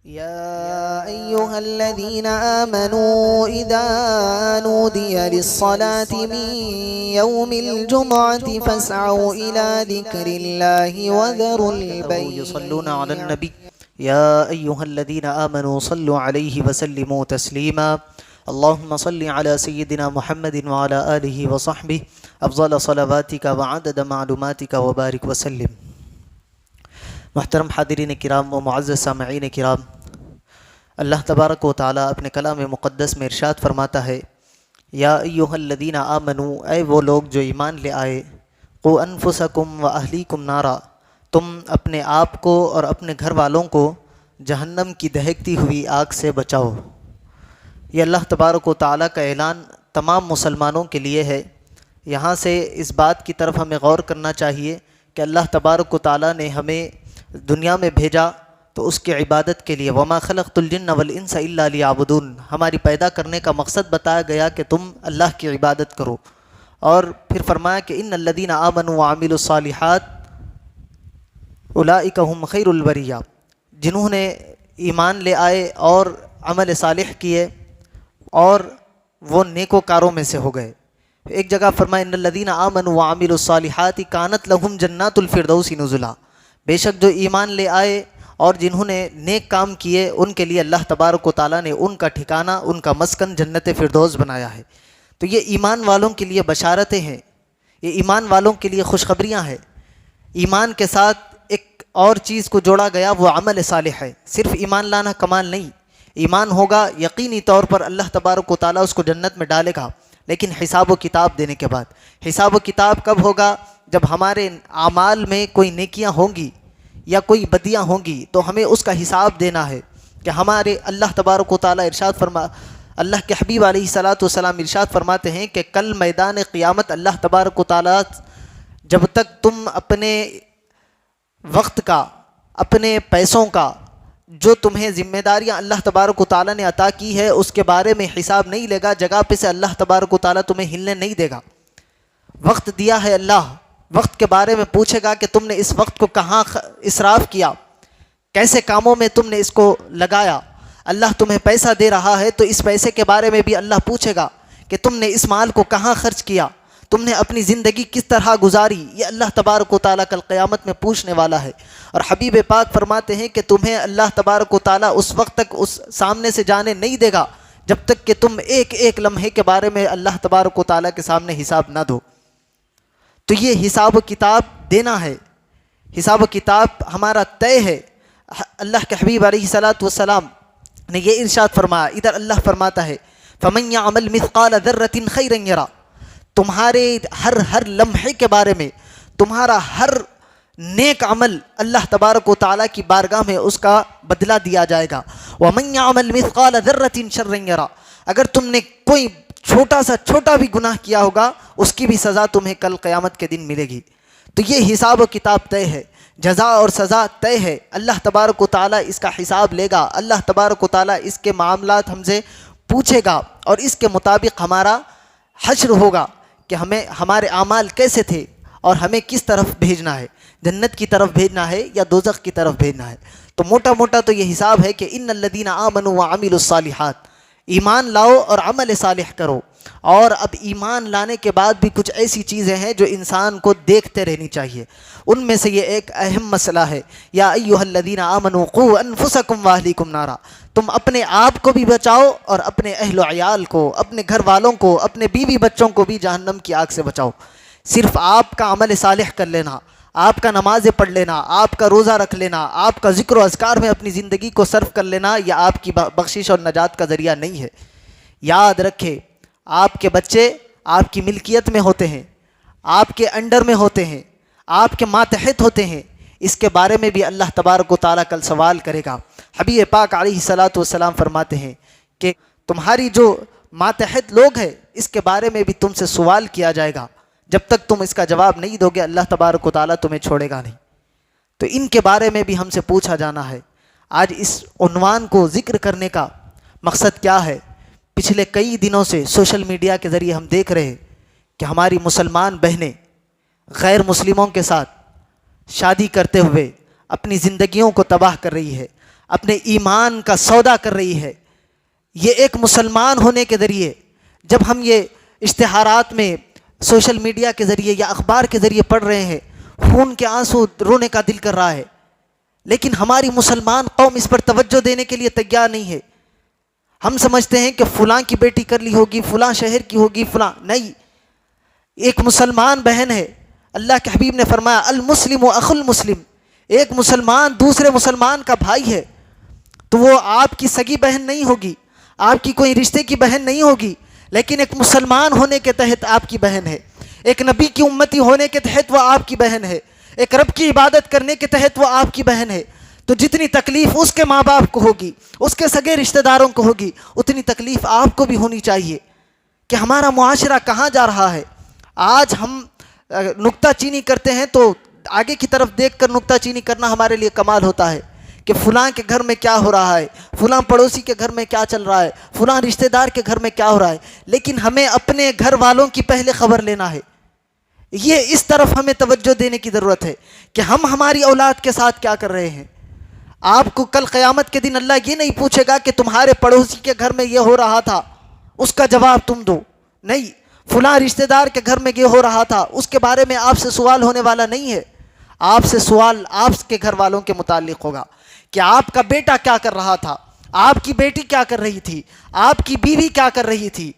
يا أيها الذين آمنوا إذا نودي للصلاة من يوم الجمعة فاسعوا إلى ذكر الله وذروا البيع يصلون على النبي يا أيها الذين آمنوا صلوا عليه وسلموا تسليما اللهم صل على سيدنا محمد وعلى آله وصحبه أفضل صلواتك وعدد معلوماتك وبارك وسلم۔ محترم حاضرین کرام و معزز سامعین کرام، اللہ تبارک و تعالیٰ اپنے کلام مقدس میں ارشاد فرماتا ہے، یا ایہا الذین آمنوا، اے وہ لوگ جو ایمان لے آئے، قو انفسکم و اہلیکم نارا، تم اپنے آپ کو اور اپنے گھر والوں کو جہنم کی دہکتی ہوئی آگ سے بچاؤ۔ یہ اللہ تبارک و تعالیٰ کا اعلان تمام مسلمانوں کے لیے ہے۔ یہاں سے اس بات کی طرف ہمیں غور کرنا چاہیے کہ اللہ تبارک و تعالیٰ نے ہمیں دنیا میں بھیجا تو اس کی عبادت کے لیے، وما خلقت الجن والانس الا لیعبدون، ہماری پیدا کرنے کا مقصد بتایا گیا کہ تم اللہ کی عبادت کرو، اور پھر فرمایا کہ ان الذین آمنوا وعملوا الصالحات اولئک هم خیر البریہ، جنہوں نے ایمان لے آئے اور عمل صالح کیے اور وہ نیکوکاروں میں سے ہو گئے۔ ایک جگہ فرمایا ان الذین آمنوا وعملوا الصالحات کانت لهم جنات الفردوس نزلا، بے شک جو ایمان لے آئے اور جنہوں نے نیک کام کیے ان کے لیے اللہ تبارک و تعالیٰ نے ان کا ٹھکانہ، ان کا مسکن جنت فردوس بنایا ہے۔ تو یہ ایمان والوں کے لیے بشارتیں ہیں، یہ ایمان والوں کے لیے خوشخبریاں ہیں۔ ایمان کے ساتھ ایک اور چیز کو جوڑا گیا، وہ عمل صالح ہے۔ صرف ایمان لانا کمال نہیں، ایمان ہوگا یقینی طور پر اللہ تبارک و تعالیٰ اس کو جنت میں ڈالے گا، لیکن حساب و کتاب دینے کے بعد۔ حساب و کتاب کب ہوگا؟ جب ہمارے اعمال میں کوئی نیکیاں ہوں گی یا کوئی بدیاں ہوں گی تو ہمیں اس کا حساب دینا ہے کہ ہمارے اللہ تبارک و تعالیٰ اللہ کے حبیب علیہ السلام ارشاد فرماتے ہیں کہ کل میدان قیامت اللہ تبارک و تعالیٰ جب تک تم اپنے وقت کا، اپنے پیسوں کا، جو تمہیں ذمہ داریاں اللہ تبارک و تعالیٰ نے عطا کی ہے اس کے بارے میں حساب نہیں لے گا، جگہ پہ سے اللہ تبارک و تعالیٰ تمہیں ہلنے نہیں دے گا۔ وقت دیا ہے اللہ، وقت کے بارے میں پوچھے گا کہ تم نے اس وقت کو کہاں اسراف کیا، کیسے کاموں میں تم نے اس کو لگایا۔ اللہ تمہیں پیسہ دے رہا ہے تو اس پیسے کے بارے میں بھی اللہ پوچھے گا کہ تم نے اس مال کو کہاں خرچ کیا، تم نے اپنی زندگی کس طرح گزاری۔ یہ اللہ تبارک و تعالیٰ کل قیامت میں پوچھنے والا ہے۔ اور حبیب پاک فرماتے ہیں کہ تمہیں اللہ تبارک و تعالیٰ اس وقت تک اس سامنے سے جانے نہیں دے گا جب تک کہ تم ایک ایک لمحے کے بارے میں اللہ تبارک و تعالیٰ کے سامنے حساب نہ دو۔ تو یہ حساب و کتاب دینا ہے، حساب و کتاب ہمارا طے ہے۔ اللہ کے حبیب علیہ السلام نے یہ ارشاد فرمایا، ادھر اللہ فرماتا ہے فَمَن يَعْمَلْ مِثْقَالَ ذَرَّةٍ خَيْرًا يَرَهُ، تمہارے ہر لمحے کے بارے میں، تمہارا ہر نیک عمل اللہ تبارک و تعالیٰ کی بارگاہ میں اس کا بدلہ دیا جائے گا۔ وَمَن يَعْمَلْ مِثْقَالَ ذَرَّةٍ شَرًّا يَرَهُ، اگر تم نے کوئی چھوٹا بھی گناہ کیا ہوگا اس کی بھی سزا تمہیں کل قیامت کے دن ملے گی۔ تو یہ حساب و کتاب طے ہے، جزا اور سزا طے ہے۔ اللہ تبارک و تعالیٰ اس کا حساب لے گا، اللہ تبارک و تعالیٰ اس کے معاملات ہم سے پوچھے گا، اور اس کے مطابق ہمارا حشر ہوگا کہ ہمیں ہمارے اعمال کیسے تھے اور ہمیں کس طرف بھیجنا ہے، جنت کی طرف بھیجنا ہے یا دوزخ کی طرف بھیجنا ہے۔ تو موٹا تو یہ حساب ہے کہ ان الذین آمنوا وعملوا الصالحات، ایمان لاؤ اور عمل صالح کرو۔ اور اب ایمان لانے کے بعد بھی کچھ ایسی چیزیں ہیں جو انسان کو دیکھتے رہنی چاہیے۔ ان میں سے یہ ایک اہم مسئلہ ہے، یا ایھا الذین آمنوا قوا انفسکم واہلیکم نارا، تم اپنے آپ کو بھی بچاؤ اور اپنے اہل و عیال کو، اپنے گھر والوں کو، اپنے بیوی بچوں کو بھی جہنم کی آگ سے بچاؤ۔ صرف آپ کا عمل صالح کر لینا، آپ کا نمازیں پڑھ لینا، آپ کا روزہ رکھ لینا، آپ کا ذکر و اذکار میں اپنی زندگی کو صرف کر لینا، یہ آپ کی بخشش اور نجات کا ذریعہ نہیں ہے۔ یاد رکھے، آپ کے بچے آپ کی ملکیت میں ہوتے ہیں، آپ کے انڈر میں ہوتے ہیں، آپ کے ماتحت ہوتے ہیں، اس کے بارے میں بھی اللہ تبارک و تعالیٰ کل سوال کرے گا۔ حبیب پاک علیہ السلام فرماتے ہیں کہ تمہاری جو ماتحت لوگ ہیں اس کے بارے میں بھی تم سے سوال کیا جائے گا، جب تک تم اس کا جواب نہیں دو گے اللہ تبارک و تعالیٰ تمہیں چھوڑے گا نہیں۔ تو ان کے بارے میں بھی ہم سے پوچھا جانا ہے۔ آج اس عنوان کو ذکر کرنے کا مقصد کیا ہے؟ پچھلے کئی دنوں سے سوشل میڈیا کے ذریعے ہم دیکھ رہے ہیں کہ ہماری مسلمان بہنیں غیر مسلموں کے ساتھ شادی کرتے ہوئے اپنی زندگیوں کو تباہ کر رہی ہے، اپنے ایمان کا سودا کر رہی ہے۔ یہ ایک مسلمان ہونے کے ذریعے جب ہم یہ اشتہارات میں سوشل میڈیا کے ذریعے یا اخبار کے ذریعے پڑھ رہے ہیں، خون کے آنسو رونے کا دل کر رہا ہے، لیکن ہماری مسلمان قوم اس پر توجہ دینے کے لیے تیار نہیں ہے۔ ہم سمجھتے ہیں کہ فلاں کی بیٹی کر لی ہوگی، فلاں شہر کی ہوگی، فلاں نہیں، ایک مسلمان بہن ہے۔ اللہ کے حبیب نے فرمایا المسلم اخو المسلم، ایک مسلمان دوسرے مسلمان کا بھائی ہے، تو وہ آپ کی سگی بہن نہیں ہوگی، آپ کی کوئی رشتے کی بہن نہیں ہوگی، لیکن ایک مسلمان ہونے کے تحت آپ کی بہن ہے، ایک نبی کی امتی ہونے کے تحت وہ آپ کی بہن ہے، ایک رب کی عبادت کرنے کے تحت وہ آپ کی بہن ہے۔ تو جتنی تکلیف اس کے ماں باپ کو ہوگی، اس کے سگے رشتہ داروں کو ہوگی، اتنی تکلیف آپ کو بھی ہونی چاہیے کہ ہمارا معاشرہ کہاں جا رہا ہے۔ آج ہم نکتہ چینی کرتے ہیں تو آگے کی طرف دیکھ کر نکتہ چینی کرنا ہمارے لیے کمال ہوتا ہے کہ فلاں کے گھر میں کیا ہو رہا ہے، فلاں پڑوسی کے گھر میں کیا چل رہا ہے، فلاں رشتہ دار کے گھر میں کیا ہو رہا ہے، لیکن ہمیں اپنے گھر والوں کی پہلے خبر لینا ہے۔ یہ اس طرف ہمیں توجہ دینے کی ضرورت ہے کہ ہم ہماری اولاد کے ساتھ کیا کر رہے ہیں۔ آپ کو کل قیامت کے دن اللہ یہ نہیں پوچھے گا کہ تمہارے پڑوسی کے گھر میں یہ ہو رہا تھا، اس کا جواب تم دو، نہیں، فلاں رشتہ دار کے گھر میں یہ ہو رہا تھا، اس کے بارے میں آپ سے سوال ہونے والا نہیں ہے۔ آپ سے سوال آپ کے گھر والوں کے متعلق ہوگا کہ آپ کا بیٹا کیا کر رہا تھا، آپ کی بیٹی کیا کر رہی تھی، آپ کی بیوی کیا کر رہی تھی۔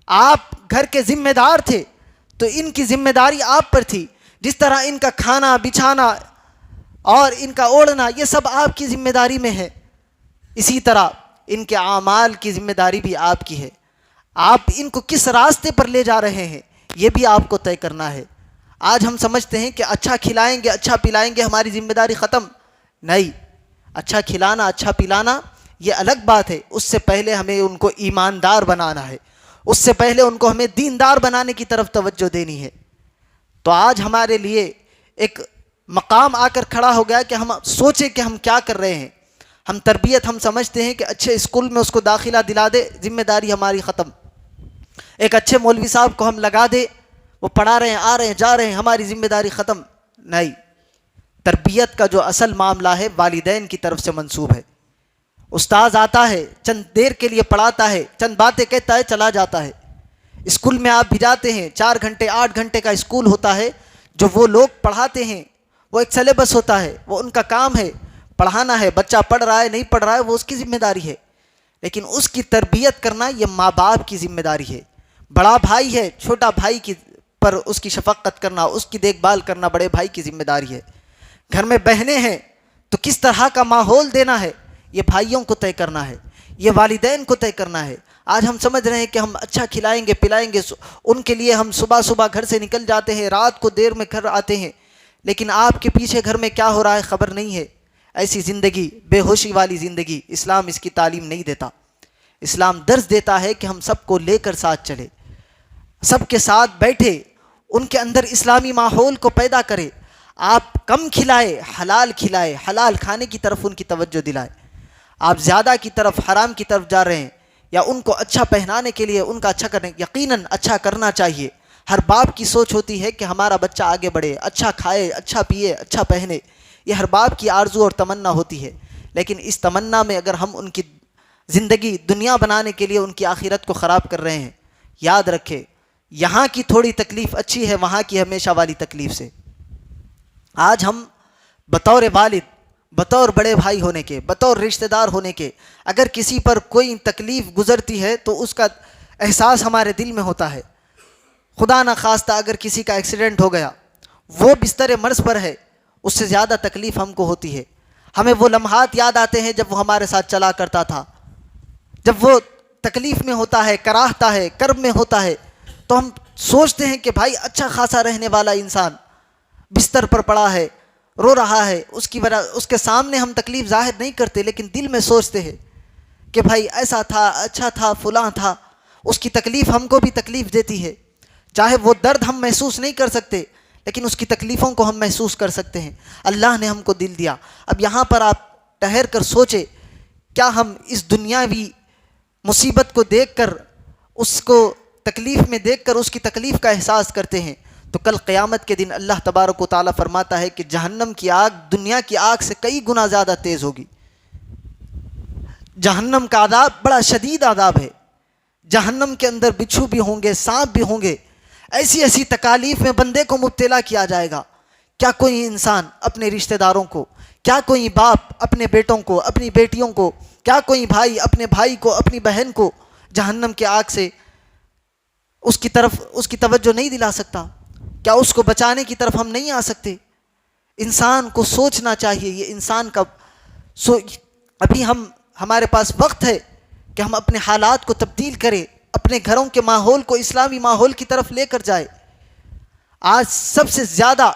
آپ گھر کے ذمہ دار تھے تو ان کی ذمہ داری آپ پر تھی، جس طرح ان کا کھانا بچھانا اور ان کا اوڑھنا یہ سب آپ کی ذمہ داری میں ہے، اسی طرح ان کے اعمال کی ذمہ داری بھی آپ کی ہے۔ آپ ان کو کس راستے پر لے جا رہے ہیں یہ بھی آپ کو طے کرنا ہے۔ آج ہم سمجھتے ہیں کہ اچھا کھلائیں گے، اچھا پلائیں گے، ہماری ذمہ داری ختم۔ نہیں، اچھا کھلانا، اچھا پلانا یہ الگ بات ہے، اس سے پہلے ہمیں ان کو ایماندار بنانا ہے، اس سے پہلے ان کو ہمیں دیندار بنانے کی طرف توجہ دینی ہے۔ تو آج ہمارے لیے ایک مقام آ کر کھڑا ہو گیا کہ ہم سوچیں کہ ہم کیا کر رہے ہیں۔ ہم تربیت ہم سمجھتے ہیں کہ اچھے اسکول میں اس کو داخلہ دلا دے، ذمہ داری ہماری ختم۔ ایک اچھے مولوی صاحب کو ہم لگا دے، وہ پڑھا رہے ہیں، آ رہے ہیں، جا رہے ہیں، ہماری ذمہ داری ختم۔ نہیں، تربیت کا جو اصل معاملہ ہے والدین کی طرف سے منسوب ہے۔ استاذ آتا ہے، چند دیر کے لیے پڑھاتا ہے، چند باتیں کہتا ہے، چلا جاتا ہے۔ اسکول میں آپ بھی جاتے ہیں، 4 گھنٹے 8 گھنٹے کا اسکول ہوتا ہے، جو وہ لوگ پڑھاتے ہیں وہ ایک سلیبس ہوتا ہے، وہ ان کا کام ہے، پڑھانا ہے، بچہ پڑھ رہا ہے نہیں پڑھ رہا ہے وہ اس کی ذمہ داری ہے، لیکن اس کی تربیت کرنا یہ ماں باپ کی ذمہ داری ہے۔ بڑا بھائی ہے، چھوٹا بھائی کی پر اس کی شفقت کرنا، اس کی دیکھ بھال کرنا بڑے بھائی کی ذمہ داری ہے۔ گھر میں بہنیں ہیں تو کس طرح کا ماحول دینا ہے یہ بھائیوں کو طے کرنا ہے، یہ والدین کو طے کرنا ہے۔ آج ہم سمجھ رہے ہیں کہ ہم اچھا کھلائیں گے پلائیں گے، ان کے لیے ہم صبح صبح گھر سے نکل جاتے ہیں، رات کو دیر میں گھر آتے ہیں، لیکن آپ کے پیچھے گھر میں کیا ہو رہا ہے خبر نہیں ہے۔ ایسی زندگی، بے ہوشی والی زندگی، اسلام اس کی تعلیم نہیں دیتا۔ اسلام درس دیتا ہے کہ ہم سب کو لے کر ساتھ چلے، سب کے ساتھ بیٹھے، ان کے اندر اسلامی ماحول کو پیدا کرے۔ آپ کم کھلائے، حلال کھانے کی طرف ان کی توجہ دلائے۔ آپ زیادہ کی طرف، حرام کی طرف جا رہے ہیں، یا ان کو اچھا پہنانے کے لیے ان کا اچھا کرنے، یقیناً اچھا کرنا چاہیے۔ ہر باپ کی سوچ ہوتی ہے کہ ہمارا بچہ آگے بڑھے، اچھا کھائے، اچھا پیے، اچھا پہنے، یہ ہر باپ کی آرزو اور تمنا ہوتی ہے۔ لیکن اس تمنا میں اگر ہم ان کی زندگی دنیا بنانے کے لیے ان کی آخرت کو خراب کر رہے ہیں، یاد رکھے یہاں کی تھوڑی تکلیف اچھی ہے وہاں کی ہمیشہ والی تکلیف سے۔ آج ہم بطور والد، بطور بڑے بھائی ہونے کے، بطور رشتہ دار ہونے کے، اگر کسی پر کوئی تکلیف گزرتی ہے تو اس کا احساس ہمارے دل میں ہوتا ہے۔ خدا نہ خواستہ اگر کسی کا ایکسیڈنٹ ہو گیا، وہ بستر مرض پر ہے، اس سے زیادہ تکلیف ہم کو ہوتی ہے۔ ہمیں وہ لمحات یاد آتے ہیں جب وہ ہمارے ساتھ چلا کرتا تھا، جب وہ تکلیف میں ہوتا ہے، کراہتا ہے، کرب میں ہوتا ہے، تو ہم سوچتے ہیں کہ بھائی اچھا خاصا رہنے والا انسان بستر پر پڑا ہے، رو رہا ہے، اس کی وجہ اس کے سامنے ہم تکلیف ظاہر نہیں کرتے، لیکن دل میں سوچتے ہیں کہ بھائی ایسا تھا، اچھا تھا، فلاں تھا۔ اس کی تکلیف ہم کو بھی تکلیف دیتی ہے، چاہے وہ درد ہم محسوس نہیں کر سکتے لیکن اس کی تکلیفوں کو ہم محسوس کر سکتے ہیں۔ اللہ نے ہم کو دل دیا۔ اب یہاں پر آپ ٹھہر کر سوچے، کیا ہم اس دنیاوی مصیبت کو دیکھ کر، اس کو تکلیف میں دیکھ کر اس کی تکلیف کا احساس کرتے ہیں؟ تو کل قیامت کے دن اللہ تبارک و تعالیٰ فرماتا ہے کہ جہنم کی آگ دنیا کی آگ سے کئی گنا زیادہ تیز ہوگی۔ جہنم کا عذاب بڑا شدید عذاب ہے. جہنم کے اندر بچھو بھی ہوں گے, سانپ بھی ہوں گے, ایسی ایسی تکالیف میں بندے کو مبتلا کیا جائے گا. کیا کوئی انسان اپنے رشتہ داروں کو, کیا کوئی باپ اپنے بیٹوں کو, اپنی بیٹیوں کو, کیا کوئی بھائی اپنے بھائی کو, اپنی بہن کو جہنم کی آگ سے اس کی طرف اس کی توجہ نہیں دلا سکتا؟ کیا اس کو بچانے کی طرف ہم نہیں آ سکتے؟ انسان کو سوچنا چاہیے. یہ انسان کا ابھی ہمارے پاس وقت ہے کہ ہم اپنے حالات کو تبدیل کریں, اپنے گھروں کے ماحول کو اسلامی ماحول کی طرف لے کر جائے. آج سب سے زیادہ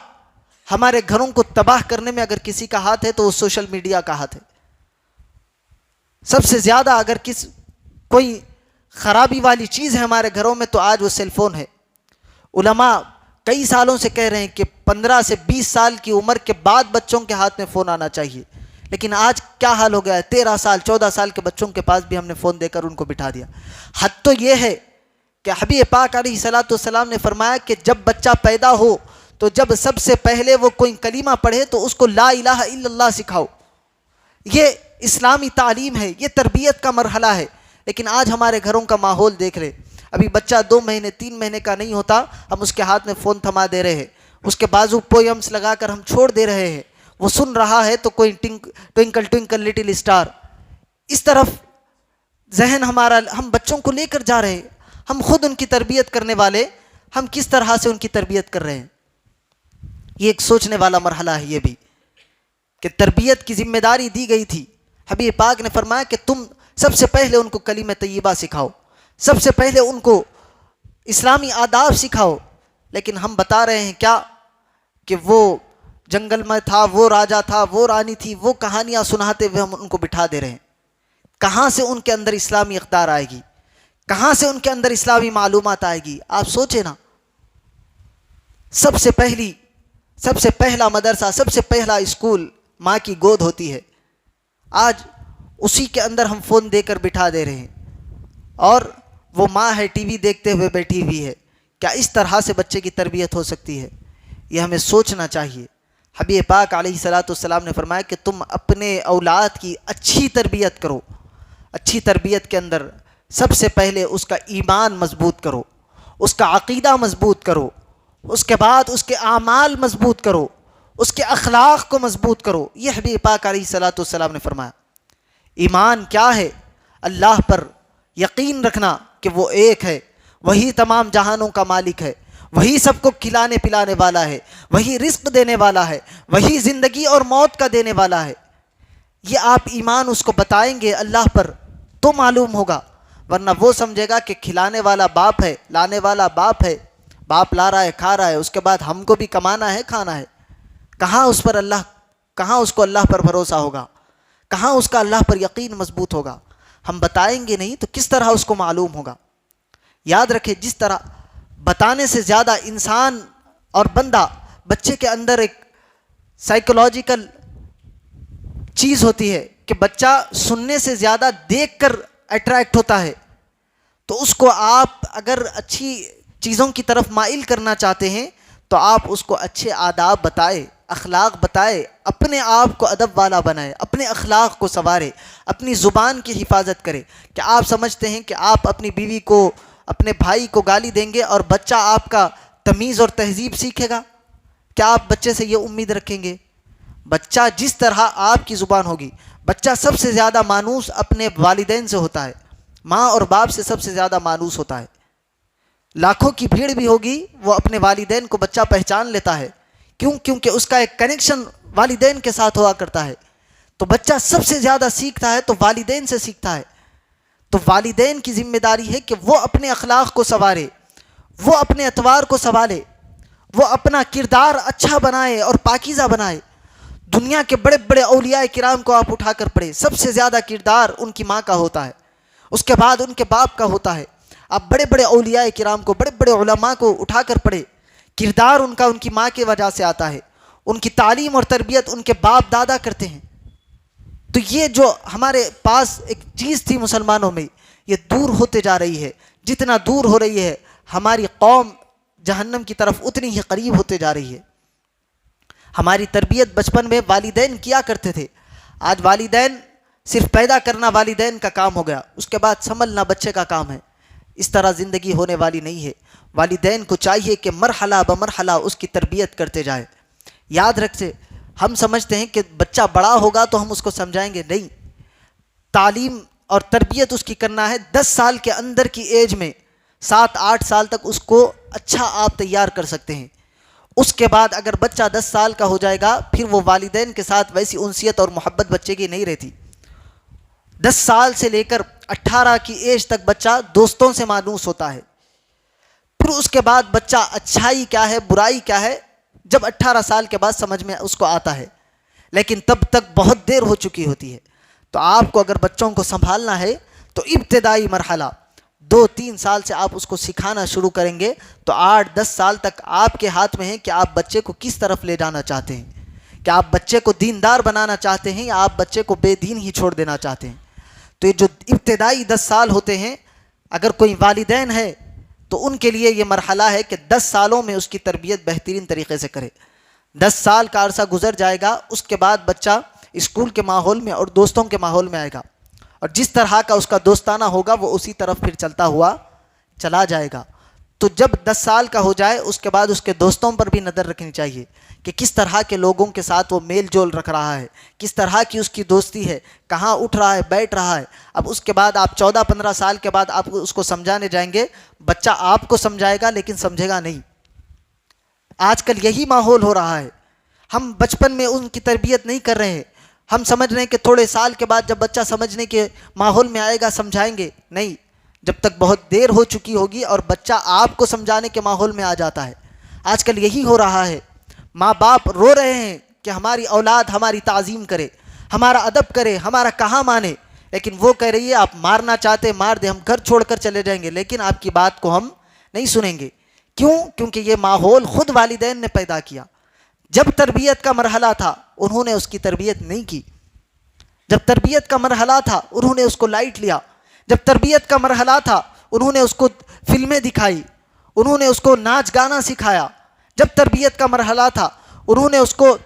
ہمارے گھروں کو تباہ کرنے میں اگر کسی کا ہاتھ ہے تو وہ سوشل میڈیا کا ہاتھ ہے. سب سے زیادہ اگر کوئی خرابی والی چیز ہے ہمارے گھروں میں تو آج وہ سیل فون ہے. علماء کئی سالوں سے کہہ رہے ہیں کہ 15 سے 20 سال کی عمر کے بعد بچوں کے ہاتھ میں فون آنا چاہیے, لیکن آج کیا حال ہو گیا ہے, 13 سال 14 سال کے بچوں کے پاس بھی ہم نے فون دے کر ان کو بٹھا دیا. حد تو یہ ہے کہ حبیب پاک علیہ الصلوۃ والسلام نے فرمایا کہ جب بچہ پیدا ہو تو جب سب سے پہلے وہ کوئی کلمہ پڑھے تو اس کو لا الہ الا اللہ سکھاؤ. یہ اسلامی تعلیم ہے, یہ تربیت کا مرحلہ ہے. لیکن آج ہمارے گھروں کا ماحول دیکھ رہے, ابھی بچہ 2 مہینے 3 مہینے کا نہیں ہوتا ہم اس کے ہاتھ میں فون تھما دے رہے ہیں, اس کے بازو پوئمس لگا کر ہم چھوڑ دے رہے ہیں. وہ سن رہا ہے تو کوئی ٹوئنکل ٹوئنکل لٹل اسٹار, اس طرف ذہن ہمارا ہم بچوں کو لے کر جا رہے ہیں. ہم خود ان کی تربیت کرنے والے, ہم کس طرح سے ان کی تربیت کر رہے ہیں؟ یہ ایک سوچنے والا مرحلہ ہے یہ بھی, کہ تربیت کی ذمہ داری دی گئی تھی. حبیب پاک نے فرمایا کہ تم سب سے پہلے ان کو کلمہ طیبہ سکھاؤ, سب سے پہلے ان کو اسلامی آداب سکھاؤ. لیکن ہم بتا رہے ہیں کیا کہ وہ جنگل میں تھا, وہ راجا تھا, وہ رانی تھی, وہ کہانیاں سناتے ہوئے ہم ان کو بٹھا دے رہے ہیں. کہاں سے ان کے اندر اسلامی اقدار آئے گی, کہاں سے ان کے اندر اسلامی معلومات آئے گی؟ آپ سوچیں نا. سب سے پہلا مدرسہ, سب سے پہلا اسکول ماں کی گود ہوتی ہے. آج اسی کے اندر ہم فون دے کر بٹھا دے رہے ہیں, اور وہ ماں ہے ٹی وی دیکھتے ہوئے بیٹھی ہوئی ہے. کیا اس طرح سے بچے کی تربیت ہو سکتی ہے؟ یہ ہمیں سوچنا چاہیے. حبیب پاک علیہ الصلوۃ والسلام نے فرمایا کہ تم اپنے اولاد کی اچھی تربیت کرو. اچھی تربیت کے اندر سب سے پہلے اس کا ایمان مضبوط کرو, اس کا عقیدہ مضبوط کرو, اس کے بعد اس کے اعمال مضبوط کرو, اس کے اخلاق کو مضبوط کرو. یہ حبیب پاک علیہ الصلوۃ والسلام نے فرمایا. ایمان کیا ہے؟ اللہ پر یقین رکھنا کہ وہ ایک ہے, وہی تمام جہانوں کا مالک ہے, وہی سب کو کھلانے پلانے والا ہے, وہی رزق دینے والا ہے, وہی زندگی اور موت کا دینے والا ہے. یہ آپ ایمان اس کو بتائیں گے اللہ پر تو معلوم ہوگا, ورنہ وہ سمجھے گا کہ کھلانے والا باپ ہے, لانے والا باپ ہے, باپ لا رہا ہے کھا رہا ہے, اس کے بعد ہم کو بھی کمانا ہے کھانا ہے. کہاں اس کو اللہ پر بھروسہ ہوگا, کہاں اس کا اللہ پر یقین مضبوط ہوگا؟ ہم بتائیں گے نہیں تو کس طرح اس کو معلوم ہوگا؟ یاد رکھے, جس طرح بتانے سے زیادہ انسان اور بندہ, بچے کے اندر ایک سائیکولوجیکل چیز ہوتی ہے کہ بچہ سننے سے زیادہ دیکھ کر اٹریکٹ ہوتا ہے. تو اس کو آپ اگر اچھی چیزوں کی طرف مائل کرنا چاہتے ہیں تو آپ اس کو اچھے آداب بتائے, اخلاق بتائے, اپنے آپ کو ادب والا بنائے, اپنے اخلاق کو سنوارے, اپنی زبان کی حفاظت کرے. کہ آپ سمجھتے ہیں کہ آپ اپنی بیوی کو, اپنے بھائی کو گالی دیں گے اور بچہ آپ کا تمیز اور تہذیب سیکھے گا؟ کیا آپ بچے سے یہ امید رکھیں گے؟ بچہ جس طرح آپ کی زبان ہوگی, بچہ سب سے زیادہ مانوس اپنے والدین سے ہوتا ہے, ماں اور باپ سے سب سے زیادہ مانوس ہوتا ہے. لاکھوں کی بھیڑ بھی ہوگی, وہ اپنے والدین کو بچہ پہچان لیتا ہے. کیوں؟ کیونکہ اس کا ایک کنیکشن والدین کے ساتھ ہوا کرتا ہے. تو بچہ سب سے زیادہ سیکھتا ہے تو والدین سے سیکھتا ہے. تو والدین کی ذمہ داری ہے کہ وہ اپنے اخلاق کو سنوارے, وہ اپنے اطوار کو سنبھالے, وہ اپنا کردار اچھا بنائے اور پاکیزہ بنائے. دنیا کے بڑے بڑے اولیاء کرام کو آپ اٹھا کر پڑھیں, سب سے زیادہ کردار ان کی ماں کا ہوتا ہے, اس کے بعد ان کے باپ کا ہوتا ہے. آپ بڑے بڑے اولیاء کرام کو, بڑے بڑے علماء کو اٹھا کر پڑھیں, کردار ان کا ان کی ماں کی وجہ سے آتا ہے. ان کی تعلیم اور تربیت ان کے باپ دادا کرتے ہیں. تو یہ جو ہمارے پاس ایک چیز تھی مسلمانوں میں, یہ دور ہوتے جا رہی ہے. جتنا دور ہو رہی ہے ہماری قوم جہنم کی طرف اتنی ہی قریب ہوتے جا رہی ہے. ہماری تربیت بچپن میں والدین کیا کرتے تھے, آج والدین صرف پیدا کرنا والدین کا کام ہو گیا، اس کے بعد سنبھلنا بچے کا کام ہے۔ اس طرح زندگی ہونے والی نہیں ہے۔ والدین کو چاہیے کہ مرحلہ بمرحلہ اس کی تربیت کرتے جائے۔ یاد رکھتے، ہم سمجھتے ہیں کہ بچہ بڑا ہوگا تو ہم اس کو سمجھائیں گے، نہیں، تعلیم اور تربیت اس کی کرنا ہے 10 سال کے اندر کی ایج میں، 7-8 سال تک اس کو اچھا آپ تیار کر سکتے ہیں۔ اس کے بعد اگر بچہ 10 سال کا ہو جائے گا پھر وہ والدین کے ساتھ ویسی انسیت اور محبت بچے کی نہیں رہتی۔ 10 سال سے لے کر 18 کی ایج تک بچہ دوستوں سے مانوس ہوتا ہے۔ پھر اس کے بعد بچہ اچھائی کیا ہے برائی کیا ہے جب 18 سال کے بعد سمجھ میں اس کو آتا ہے، لیکن تب تک بہت دیر ہو چکی ہوتی ہے۔ تو آپ کو اگر بچوں کو سنبھالنا ہے تو ابتدائی مرحلہ 2-3 سال سے آپ اس کو سکھانا شروع کریں گے تو 8-10 سال تک آپ کے ہاتھ میں ہے کہ آپ بچے کو کس طرف لے جانا چاہتے ہیں، کہ آپ بچے کو دیندار بنانا چاہتے ہیں یا آپ بچے کو بے دین ہی چھوڑ دینا چاہتے ہیں۔ تو یہ جو ابتدائی 10 سال ہوتے ہیں، اگر کوئی والدین ہے تو ان کے لیے یہ مرحلہ ہے کہ 10 سالوں میں اس کی تربیت بہترین طریقے سے کرے۔ 10 سال کا عرصہ گزر جائے گا، اس کے بعد بچہ اسکول کے ماحول میں اور دوستوں کے ماحول میں آئے گا، اور جس طرح کا اس کا دوستانہ ہوگا وہ اسی طرف پھر چلتا ہوا چلا جائے گا۔ تو جب 10 سال کا ہو جائے اس کے بعد اس کے دوستوں پر بھی نظر رکھنی چاہیے کہ کس طرح کے لوگوں کے ساتھ وہ میل جول رکھ رہا ہے، کس طرح کی اس کی دوستی ہے، کہاں اٹھ رہا ہے بیٹھ رہا ہے۔ اب اس کے بعد آپ 14-15 سال کے بعد آپ اس کو سمجھانے جائیں گے، بچہ آپ کو سمجھائے گا لیکن سمجھے گا نہیں۔ آج کل یہی ماحول ہو رہا ہے، ہم بچپن میں ان کی تربیت نہیں کر رہے ہیں، ہم سمجھ رہے ہیں کہ تھوڑے سال کے بعد جب بچہ سمجھنے کے ماحول میں آئے گا سمجھائیں گے، نہیں، جب تک بہت دیر ہو چکی ہوگی اور بچہ آپ کو سمجھانے کے ماحول میں آ جاتا ہے۔ آج کل یہی ہو رہا ہے، ماں باپ رو رہے ہیں کہ ہماری اولاد ہماری تعظیم کرے، ہمارا ادب کرے، ہمارا کہاں مانے، لیکن وہ کہہ رہی ہے آپ مارنا چاہتے مار دیں، ہم گھر چھوڑ کر چلے جائیں گے، لیکن آپ کی بات کو ہم نہیں سنیں گے۔ کیوں؟ کیونکہ یہ ماحول خود والدین نے پیدا کیا۔ جب تربیت کا مرحلہ تھا انہوں نے اس کی تربیت نہیں کی، جب تربیت کا مرحلہ تھا انہوں نے اس کو لائٹ لیا، جب تربیت کا مرحلہ تھا انہوں نے اس کو فلمیں دکھائی، انہوں نے اس کو ناچ گانا سکھایا، جب تربیت کا مرحلہ تھا انہوں نے اس کو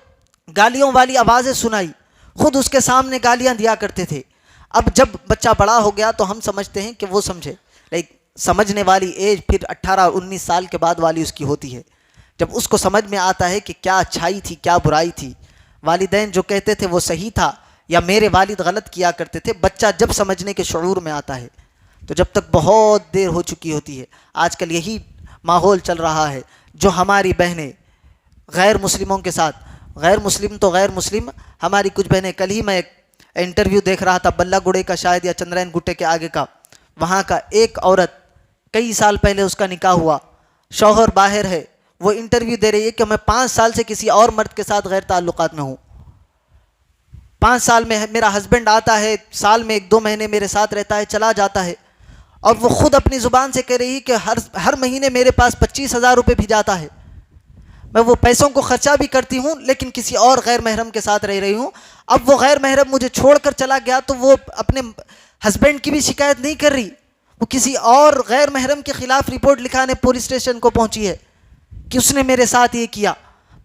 گالیوں والی آوازیں سنائی، خود اس کے سامنے گالیاں دیا کرتے تھے۔ اب جب بچہ بڑا ہو گیا تو ہم سمجھتے ہیں کہ وہ سمجھے، لیکن سمجھنے والی ایج پھر 18-19 سال کے بعد والی اس کی ہوتی ہے، جب اس کو سمجھ میں آتا ہے کہ کیا اچھائی تھی کیا برائی تھی، والدین جو کہتے تھے وہ صحیح تھا یا میرے والد غلط کیا کرتے تھے۔ بچہ جب سمجھنے کے شعور میں آتا ہے تو جب تک بہت دیر ہو چکی ہوتی ہے۔ آج کل یہی ماحول چل رہا ہے، جو ہماری بہنیں غیر مسلموں کے ساتھ، غیر مسلم تو غیر مسلم، ہماری کچھ بہنیں، کل ہی میں ایک انٹرویو دیکھ رہا تھا بلہ گڑے کا شاید یا چندرائن گٹے کے آگے کا، وہاں کا ایک عورت کئی سال پہلے اس کا نکاح ہوا، شوہر باہر ہے، وہ انٹرویو دے رہی ہے کہ میں 5 سال سے کسی اور مرد کے ساتھ غیر تعلقات میں ہوں، 5 سال میں میرا ہسبینڈ آتا ہے، سال میں 1-2 مہینے میرے ساتھ رہتا ہے چلا جاتا ہے، اور وہ خود اپنی زبان سے کہہ رہی ہے کہ ہر مہینے میرے پاس 25,000 روپے بھی جاتا ہے، میں وہ پیسوں کو خرچہ بھی کرتی ہوں لیکن کسی اور غیر محرم کے ساتھ رہ رہی ہوں۔ اب وہ غیر محرم مجھے چھوڑ کر چلا گیا تو وہ اپنے ہسبینڈ کی بھی شکایت نہیں کر رہی، وہ کسی اور غیر محرم کے خلاف رپورٹ لکھانے پولیس اسٹیشن کو پہنچی ہے کہ اس نے میرے ساتھ یہ کیا،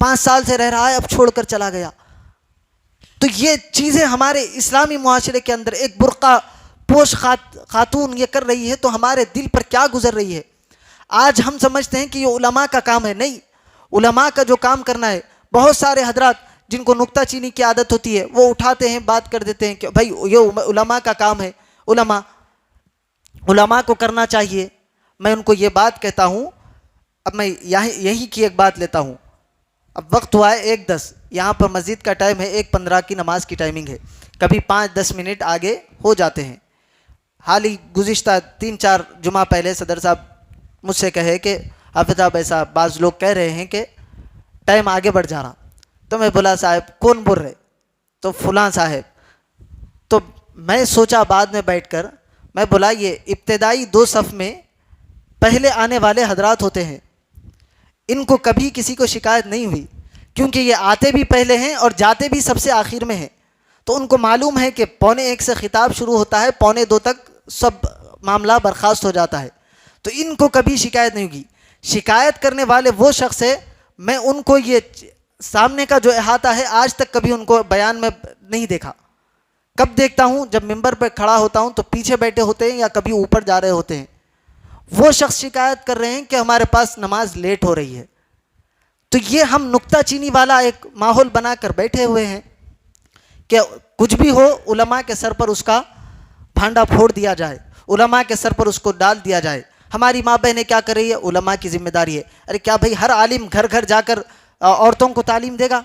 5 سال سے رہ رہا ہے اب چھوڑ کر چلا گیا۔ تو یہ چیزیں ہمارے اسلامی معاشرے کے اندر ایک برقع پوش خاتون یہ کر رہی ہے تو ہمارے دل پر کیا گزر رہی ہے۔ آج ہم سمجھتے ہیں کہ یہ علماء کا کام ہے، نہیں، علماء کا جو کام کرنا ہے، بہت سارے حضرات جن کو نکتہ چینی کی عادت ہوتی ہے وہ اٹھاتے ہیں بات کر دیتے ہیں کہ بھائی یہ علماء کا کام ہے، علماء کو کرنا چاہیے۔ میں ان کو یہ بات کہتا ہوں، اب میں یہی کی ایک بات لیتا ہوں، اب وقت ہوا ہے 1:10، یہاں پر مسجد کا ٹائم ہے 1:15 کی نماز کی ٹائمنگ ہے، کبھی 5-10 منٹ آگے ہو جاتے ہیں۔ حال ہی گزشتہ 3-4 جمعہ پہلے صدر صاحب مجھ سے کہے کہ حافظ صاحب ایسا بعض لوگ کہہ رہے ہیں کہ ٹائم آگے بڑھ جا رہا، تو میں بولا صاحب کون بول رہے؟ تو فلاں صاحب۔ تو میں سوچا بعد میں بیٹھ کر، میں بولا یہ ابتدائی 2 صف میں پہلے آنے والے حضرات ہوتے ہیں، ان کو کبھی کسی کو شکایت نہیں ہوئی کیونکہ یہ آتے بھی پہلے ہیں اور جاتے بھی سب سے آخر میں ہیں، تو ان کو معلوم ہے کہ 1:45 سے خطاب شروع ہوتا ہے، 1:45 تک سب معاملہ برخاست ہو جاتا ہے، تو ان کو کبھی شکایت نہیں ہوگی۔ شکایت کرنے والے وہ شخص ہے، میں ان کو یہ سامنے کا جو احاطہ ہے آج تک کبھی ان کو بیان میں نہیں دیکھا کب دیکھتا ہوں؟ جب ممبر پہ کھڑا ہوتا ہوں تو پیچھے بیٹھے ہوتے ہیں یا کبھی اوپر جا رہے ہوتے ہیں، وہ شخص شکایت کر رہے ہیں کہ ہمارے پاس نماز لیٹ ہو رہی ہے۔ تو یہ ہم نکتہ چینی والا ایک ماحول بنا کر بیٹھے ہوئے ہیں کہ کچھ بھی ہو علماء کے سر پر اس کا بھانڈا پھوڑ دیا جائے، علماء کے سر پر اس کو ڈال دیا جائے۔ ہماری ماں بہنیں کیا کر رہی ہے؟ علماء کی ذمہ داری ہے۔ ارے کیا بھائی ہر عالم گھر گھر جا کر عورتوں کو تعلیم دے گا؟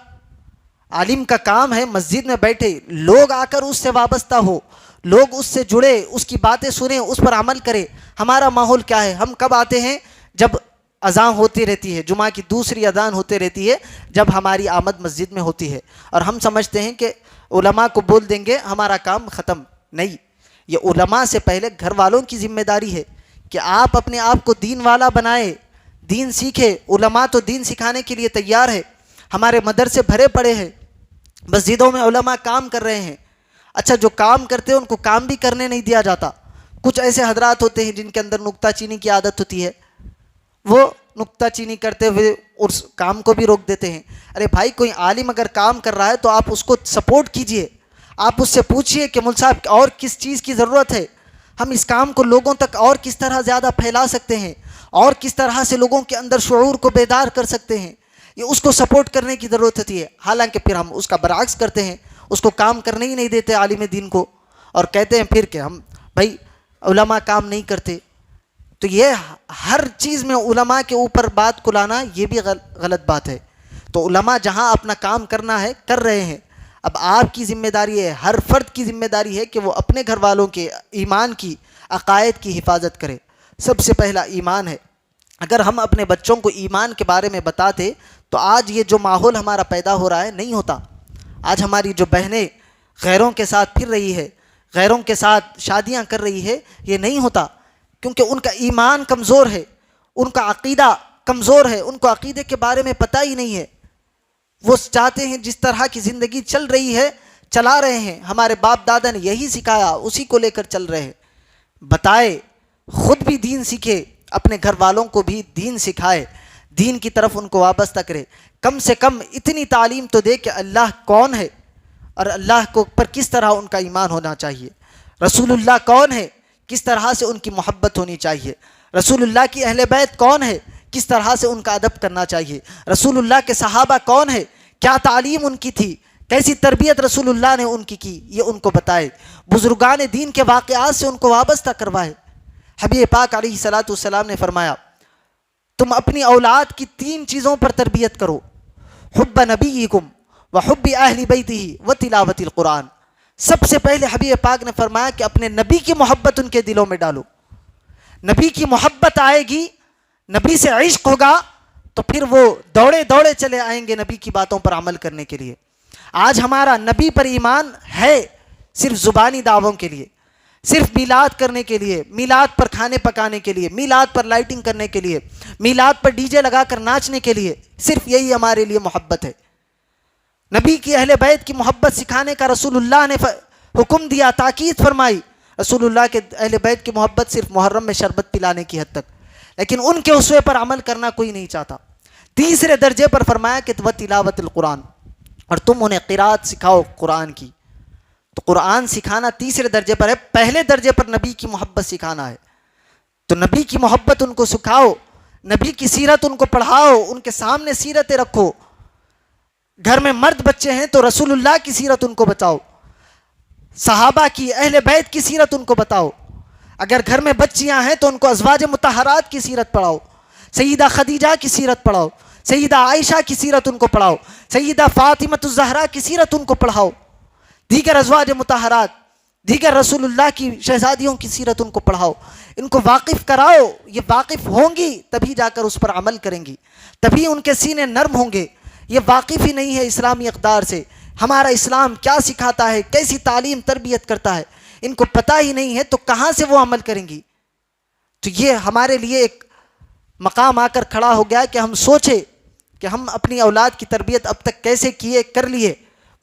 عالم کا کام ہے مسجد میں بیٹھے لوگ آ کر اس سے وابستہ ہو، لوگ اس سے جڑے، اس کی باتیں سنیں، اس پر عمل کرے۔ ہمارا ماحول کیا ہے؟ ہم کب آتے ہیں؟ جب اذان ہوتی رہتی ہے، جمعہ کی دوسری اذان ہوتی رہتی ہے، جب ہماری آمد مسجد میں ہوتی ہے، اور ہم سمجھتے ہیں کہ علماء کو بول دیں گے ہمارا کام ختم۔ نہیں، یہ علماء سے پہلے گھر والوں کی ذمہ داری ہے کہ آپ اپنے آپ کو دین والا بنائے، دین سیکھے۔ علماء تو دین سکھانے کے لیے تیار ہے، ہمارے مدرسے بھرے پڑے ہیں، مسجدوں میں علماء کام کر رہے ہیں۔ اچھا، جو کام کرتے ہیں ان کو کام بھی کرنے نہیں دیا جاتا۔ کچھ ایسے حضرات ہوتے ہیں جن کے اندر نکتہ چینی کی عادت ہوتی ہے، وہ نکتہ چینی کرتے ہوئے اس کام کو بھی روک دیتے ہیں۔ ارے بھائی، کوئی عالم اگر کام کر رہا ہے تو آپ اس کو سپورٹ کیجئے، آپ اس سے پوچھئے کہ مول صاحب اور کس چیز کی ضرورت ہے، ہم اس کام کو لوگوں تک اور کس طرح زیادہ پھیلا سکتے ہیں، اور کس طرح سے لوگوں کے اندر شعور کو بیدار کر سکتے ہیں، یہ اس کو سپورٹ کرنے کی ضرورت ہوتی ہے۔ حالانکہ پھر ہم اس کا برعکس کرتے ہیں، اس کو کام کرنے ہی نہیں دیتے عالم دین کو، اور کہتے ہیں پھر کہ ہم بھائی علماء کام نہیں کرتے۔ تو یہ ہر چیز میں علماء کے اوپر بات کو لانا یہ بھی غلط بات ہے۔ تو علماء جہاں اپنا کام کرنا ہے کر رہے ہیں، اب آپ کی ذمہ داری ہے، ہر فرد کی ذمہ داری ہے کہ وہ اپنے گھر والوں کے ایمان کی، عقائد کی حفاظت کرے۔ سب سے پہلا ایمان ہے۔ اگر ہم اپنے بچوں کو ایمان کے بارے میں بتاتے تو آج یہ جو ماحول ہمارا پیدا ہو رہا ہے نہیں ہوتا۔ آج ہماری جو بہنیں غیروں کے ساتھ پھر رہی ہے، غیروں کے ساتھ شادیاں کر رہی ہے، یہ نہیں ہوتا، کیونکہ ان کا ایمان کمزور ہے، ان کا عقیدہ کمزور ہے، ان کو عقیدے کے بارے میں پتہ ہی نہیں ہے۔ وہ چاہتے ہیں جس طرح کی زندگی چل رہی ہے چلا رہے ہیں، ہمارے باپ دادا نے یہی سکھایا، اسی کو لے کر چل رہے ہیں۔ بتائے، خود بھی دین سیکھے، اپنے گھر والوں کو بھی دین سکھائے، دین کی طرف ان کو وابستہ کرے۔ کم سے کم اتنی تعلیم تو دے کہ اللہ کون ہے، اور اللہ کو پر کس طرح ان کا ایمان ہونا چاہیے، رسول اللہ کون ہے، کس طرح سے ان کی محبت ہونی چاہیے، رسول اللہ کی اہل بیت کون ہے، کس طرح سے ان کا ادب کرنا چاہیے، رسول اللہ کے صحابہ کون ہے، کیا تعلیم ان کی تھی، کیسی تربیت رسول اللہ نے ان کی، یہ ان کو بتائے۔ بزرگان دین کے واقعات سے ان کو وابستہ کروائے۔ حبیب پاک علیہ الصلوۃ والسلام نے فرمایا، تم اپنی اولاد کی 3 چیزوں پر تربیت کرو، حب نبیکم وحب اہل بیتہ وتلاوت القرآن۔ سب سے پہلے حبیب پاک نے فرمایا کہ اپنے نبی کی محبت ان کے دلوں میں ڈالو۔ نبی کی محبت آئے گی، نبی سے عشق ہوگا، تو پھر وہ دوڑے دوڑے چلے آئیں گے نبی کی باتوں پر عمل کرنے کے لیے۔ آج ہمارا نبی پر ایمان ہے صرف زبانی دعووں کے لیے، صرف میلاد کرنے کے لیے، میلاد پر کھانے پکانے کے لیے، میلاد پر لائٹنگ کرنے کے لیے، میلاد پر ڈی جے لگا کر ناچنے کے لیے، صرف یہی ہمارے لیے محبت ہے۔ نبی کی اہل بیت کی محبت سکھانے کا رسول اللہ نے حکم دیا، تاکید فرمائی۔ رسول اللہ کے اہل بیت کی محبت صرف محرم میں شربت پلانے کی حد تک، لیکن ان کے اسوے پر عمل کرنا کوئی نہیں چاہتا۔ تیسرے درجے پر فرمایا کہ تلاوت القرآن، اور تم انہیں قرات سکھاؤ قرآن کی۔ تو قرآن سکھانا تیسرے درجے پر ہے، پہلے درجے پر نبی کی محبت سکھانا ہے۔ تو نبی کی محبت ان کو سکھاؤ، نبی کی سیرت ان کو پڑھاؤ، ان کے سامنے سیرتیں رکھو۔ گھر میں مرد بچے ہیں تو رسول اللہ کی سیرت ان کو بتاؤ، صحابہ کی، اہل بیت کی سیرت ان کو بتاؤ۔ اگر گھر میں بچیاں ہیں تو ان کو ازواج مطہرات کی سیرت پڑھاؤ، سیدہ خدیجہ کی سیرت پڑھاؤ، سیدہ عائشہ کی سیرت ان کو پڑھاؤ، سیدہ فاطمہ الزہرا کی سیرت ان کو پڑھاؤ، دیگر ازواج مطہرات، دیگر رسول اللہ کی شہزادیوں کی سیرت ان کو پڑھاؤ، ان کو واقف کراؤ۔ یہ واقف ہوں گی تبھی جا کر اس پر عمل کریں گی، تبھی ان کے سینے نرم ہوں گے۔ یہ واقف ہی نہیں ہے اسلامی اقدار سے، ہمارا اسلام کیا سکھاتا ہے، کیسی تعلیم تربیت کرتا ہے، ان کو پتہ ہی نہیں ہے تو کہاں سے وہ عمل کریں گی۔ تو یہ ہمارے لیے ایک مقام آ کر کھڑا ہو گیا کہ ہم سوچیں کہ ہم اپنی اولاد کی تربیت اب تک کیسے کر لیے۔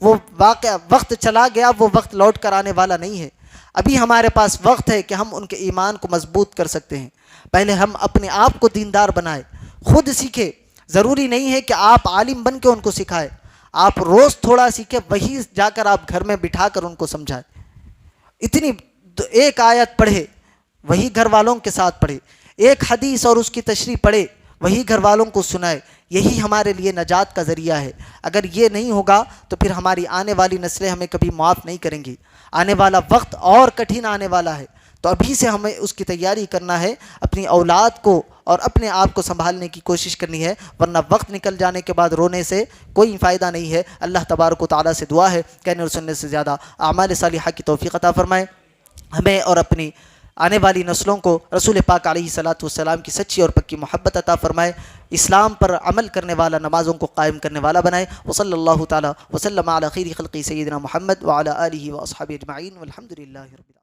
وہ واقعہ وقت چلا گیا، وہ وقت لوٹ کر آنے والا نہیں ہے۔ ابھی ہمارے پاس وقت ہے کہ ہم ان کے ایمان کو مضبوط کر سکتے ہیں۔ پہلے ہم اپنے آپ کو دیندار بنائیں، خود سیکھیں۔ ضروری نہیں ہے کہ آپ عالم بن کے ان کو سکھائیں، آپ روز تھوڑا سیکھیں، وہی جا کر آپ گھر میں بٹھا کر ان کو سمجھائیں۔ اتنی ایک آیت پڑھے وہی گھر والوں کے ساتھ پڑھے، ایک حدیث اور اس کی تشریح پڑھے وہی گھر والوں کو سنائے، یہی ہمارے لیے نجات کا ذریعہ ہے۔ اگر یہ نہیں ہوگا تو پھر ہماری آنے والی نسلیں ہمیں کبھی معاف نہیں کریں گی۔ آنے والا وقت اور کٹھن آنے والا ہے، تو ابھی سے ہمیں اس کی تیاری کرنا ہے، اپنی اولاد کو اور اپنے آپ کو سنبھالنے کی کوشش کرنی ہے، ورنہ وقت نکل جانے کے بعد رونے سے کوئی فائدہ نہیں ہے۔ اللہ تبارک و تعالیٰ سے دعا ہے کہنے اور سننے سے زیادہ اعمال صالحہ کی توفیق عطا فرمائے ہمیں اور اپنی آنے والی نسلوں کو رسول پاک علیہ الصلاۃ والسلام کی سچی اور پکی محبت عطا فرمائے، اسلام پر عمل کرنے والا، نمازوں کو قائم کرنے والا بنائے۔ وصلی اللہ تعالیٰ وسلم علی خیر خلقی سیدنا محمد وعلی آلہ واصحابہ اجمعین والحمد للہ رب العالمین۔